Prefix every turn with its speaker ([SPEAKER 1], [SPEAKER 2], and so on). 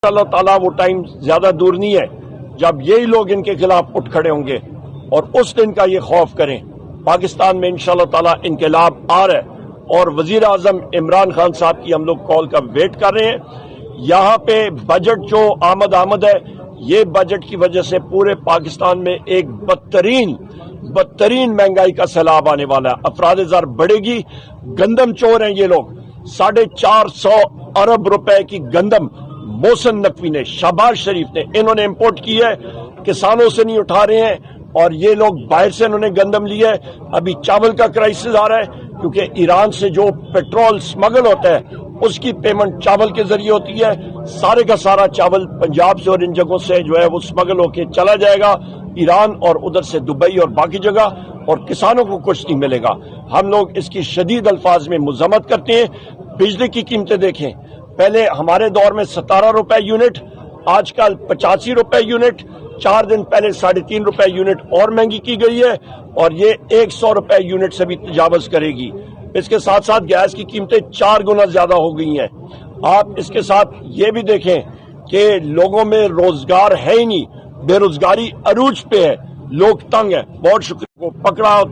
[SPEAKER 1] इंशाअल्लाह ताला वो टाइम ज्यादा दूर नहीं है जब यही लोग इनके खिलाफ उठ खड़े होंगे और उस दिन का ये खौफ करें। पाकिस्तान में इंशाअल्लाह ताला इनकलाब आ रहा है और वजीर आजम इमरान खान साहब की हम लोग कॉल का वेट कर रहे हैं। यहाँ पे बजट जो आमद है, ये बजट की वजह से पूरे पाकिस्तान में एक बदतरीन महंगाई का सैलाब आने वाला है। अफराद-ए-ज़र बढ़ेगी। गंदम चोर हैं ये लोग। 450 अरब रुपए की गंदम मोहसिन नकवी ने, शहबाज शरीफ ने, इन्होंने इंपोर्ट की है, किसानों से नहीं उठा रहे हैं और ये लोग बाहर से इन्होंने गंदम ली है। अभी चावल का क्राइसिस आ रहा है क्योंकि ईरान से जो पेट्रोल स्मगल होता है उसकी पेमेंट चावल के जरिए होती है। सारे का सारा चावल पंजाब से और इन जगहों से जो है वो स्मगल होके चला जाएगा ईरान और उधर से दुबई और बाकी जगह, और किसानों को कुछ नहीं मिलेगा। हम लोग इसकी शदीद अल्फाज में मुज़म्मत करते हैं। बिजली की कीमतें देखें, पहले हमारे दौर में 17 रुपए यूनिट, आजकल 85 रुपए यूनिट। 4 दिन पहले 3.5 रुपए यूनिट और महंगी की गई है और ये 100 रुपए यूनिट से भी तजावज करेगी। इसके साथ साथ गैस की कीमतें 4 गुना ज्यादा हो गई हैं। आप इसके साथ ये भी देखें कि लोगों में रोजगार है ही नहीं, बेरोजगारी अरूज पे है, लोग तंग है। बहुत शुक्रिया को पकड़ा